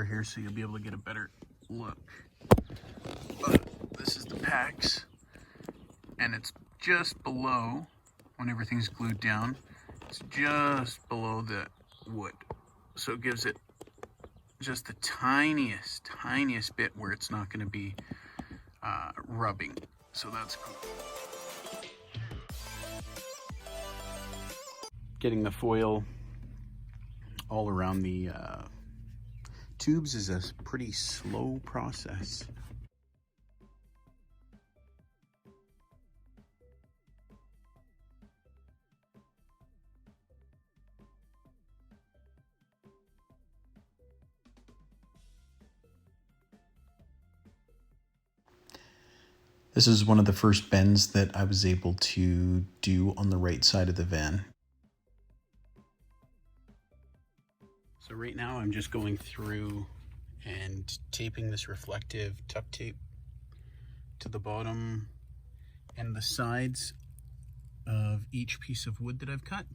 here so you'll be able to get a better look. But this is the PAX, and it's just below, when everything's glued down, it's just below the wood. So it gives it just the tiniest bit where it's not going to be rubbing. So that's cool. Getting the foil all around the tubes is a pretty slow process. This is one of the first bends that I was able to do on the right side of the van. So right now I'm just going through and taping this reflective tuck tape to the bottom and the sides of each piece of wood that I've cut.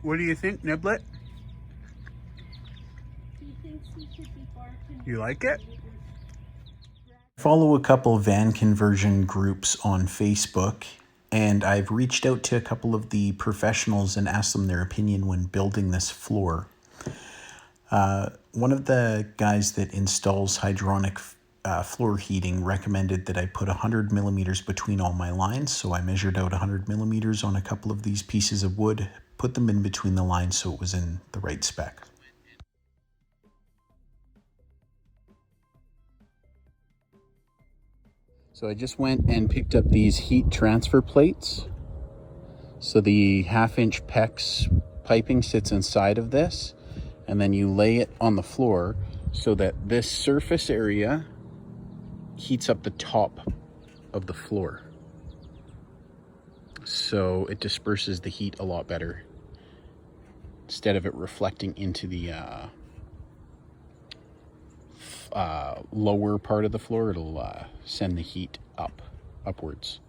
What do you think, Niblet? He thinks he should be barking. You like it? Follow a couple van conversion groups on Facebook, and I've reached out to a couple of the professionals and asked them their opinion when building this floor. One of the guys that installs hydronic floor heating recommended that I put 100 millimeters between all my lines, so I measured out 100 millimeters on a couple of these pieces of wood, put them in between the lines so it was in the right spec. So I just went and picked up these heat transfer plates. So the 1/2-inch PEX piping sits inside of this, and then you lay it on the floor so that this surface area heats up the top of the floor. So it disperses the heat a lot better. Instead of it reflecting into the lower part of the floor, it'll send the heat upwards.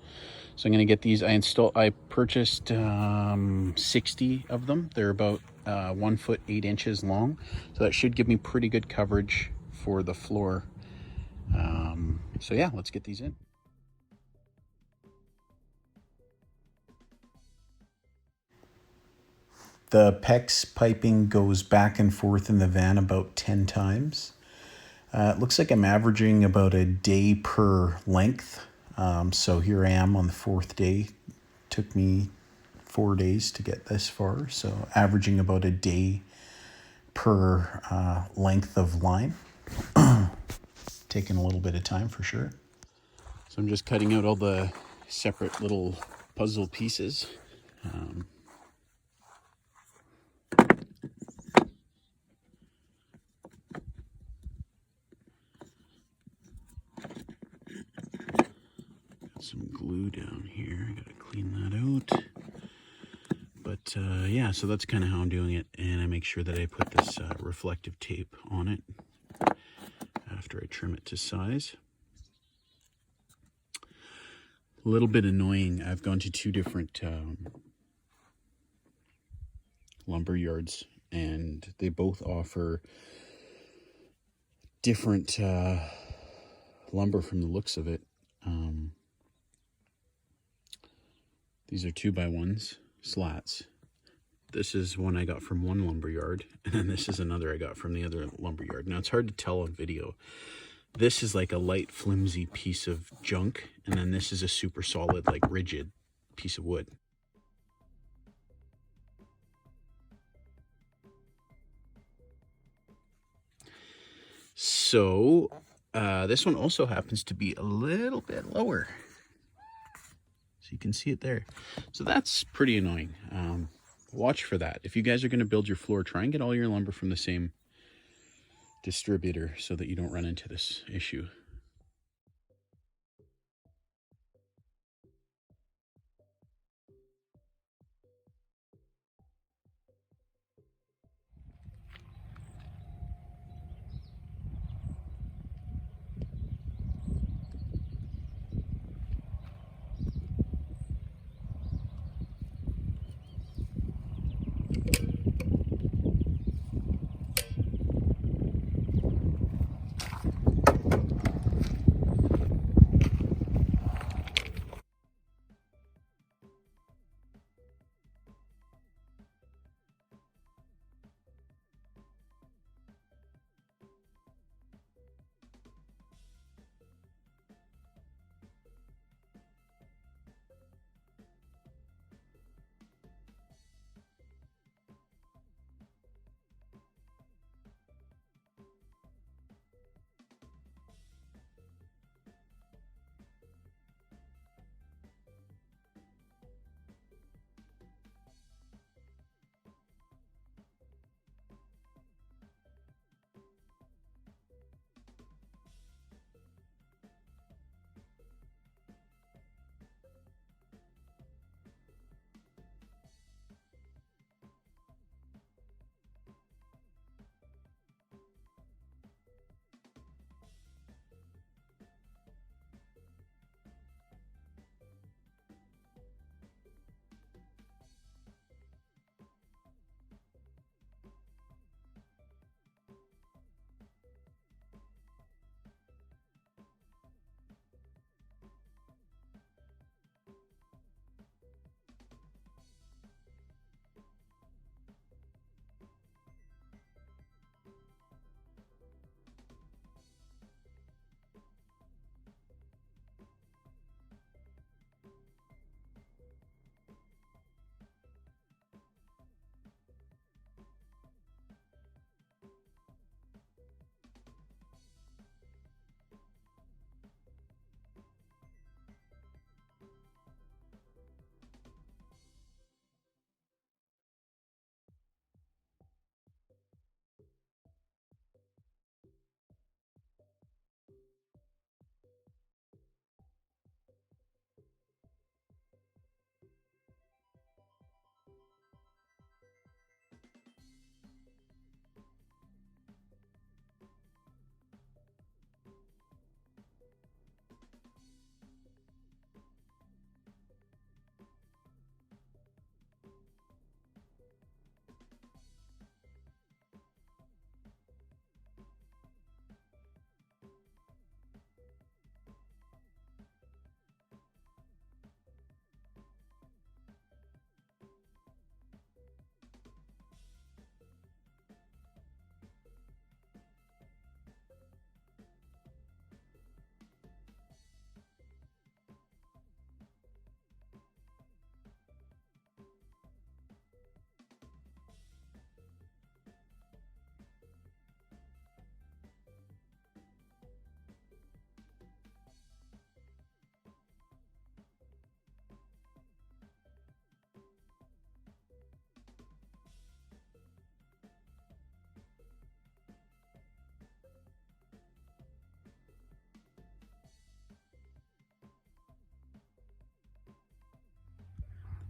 So I'm going to get these. I purchased 60 of them. They're about 1 foot 8 inches long, so that should give me pretty good coverage for the floor. So yeah, let's get these in. The PEX piping goes back and forth in the van about 10 times. It looks like I'm averaging about a day per length. So here I am on the 4th day. Took me 4 days to get this far. So averaging about a day per length of line. Taking a little bit of time for sure. So I'm just cutting out all the separate little puzzle pieces. Some glue down here. I gotta clean that out. But yeah, so that's kind of how I'm doing it, and I make sure that I put this reflective tape on it after I trim it to size. A little bit annoying. I've gone to 2 different lumber yards, and they both offer different lumber from the looks of it. These are 2x1s, slats. This is one I got from one lumber yard, and then this is another I got from the other lumber yard. Now, it's hard to tell on video. This is like a light, flimsy piece of junk, and then this is a super solid, like rigid piece of wood. So this one also happens to be a little bit lower. So you can see it there. So that's pretty annoying. Watch for that. If you guys are going to build your floor, try and get all your lumber from the same distributor so that you don't run into this issue.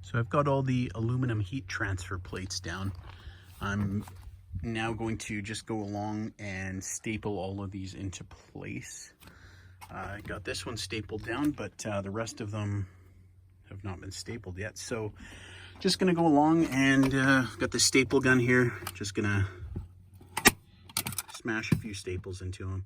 So I've got all the aluminum heat transfer plates down. I'm now going to just go along and staple all of these into place. I got this one stapled down, but the rest of them have not been stapled yet. So just gonna go along and got the staple gun here. Just gonna smash a few staples into them.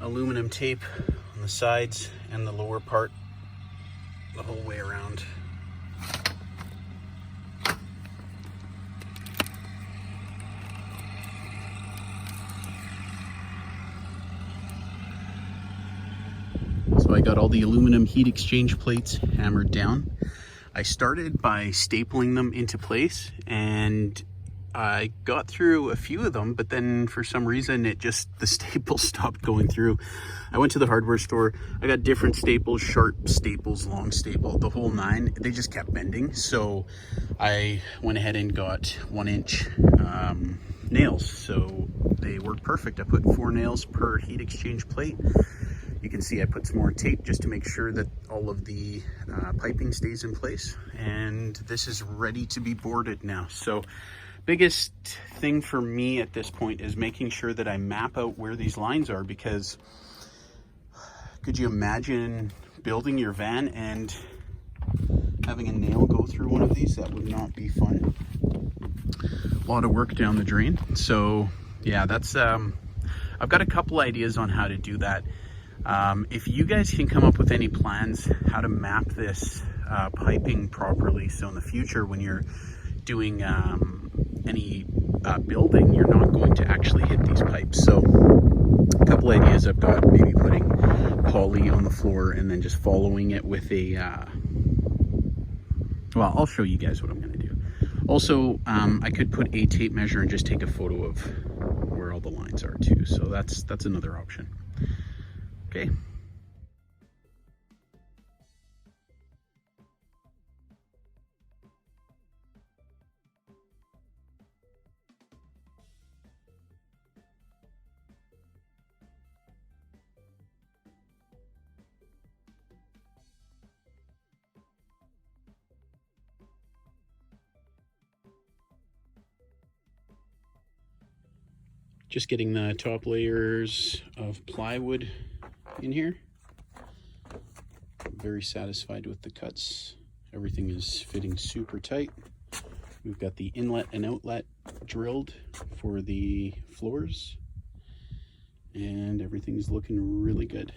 Aluminum tape on the sides and the lower part the whole way around. So I got all the aluminum heat exchange plates hammered down. I started by stapling them into place, and I got through a few of them, but then for some reason the staples stopped going through. I went to the hardware store. I got different staples, sharp staples, long staple, the whole nine. They just kept bending. So I went ahead and got 1-inch nails. So they work perfect. I put 4 nails per heat exchange plate. You can see I put some more tape just to make sure that all of the piping stays in place. And this is ready to be boarded now. So biggest thing for me at this point is making sure that I map out where these lines are, because could you imagine building your van and having a nail go through one of these? That would not be fun. A lot of work down the drain. So yeah, that's I've got a couple ideas on how to do that. If you guys can come up with any plans how to map this piping properly, so in the future when you're doing any building, you're not going to actually hit these pipes. So a couple ideas I've got: maybe putting poly on the floor and then just following it with a well, I'll show you guys what I'm going to do. Also, I could put a tape measure and just take a photo of where all the lines are too. So that's another option. Okay. Just getting the top layers of plywood in here. I'm very satisfied with the cuts. Everything is fitting super tight. We've got the inlet and outlet drilled for the floors, and everything's looking really good.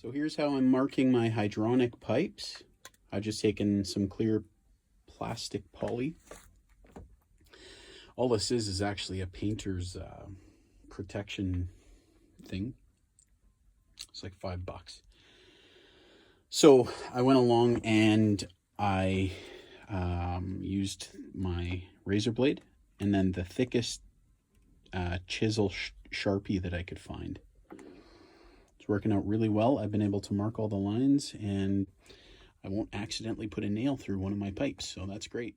So here's how I'm marking my hydronic pipes. I've just taken some clear plastic poly. All this is actually a painter's protection thing. It's like $5. So I went along and I used my razor blade and then the thickest chisel Sharpie that I could find. It's working out really well. I've been able to mark all the lines, and I won't accidentally put a nail through one of my pipes, so that's great.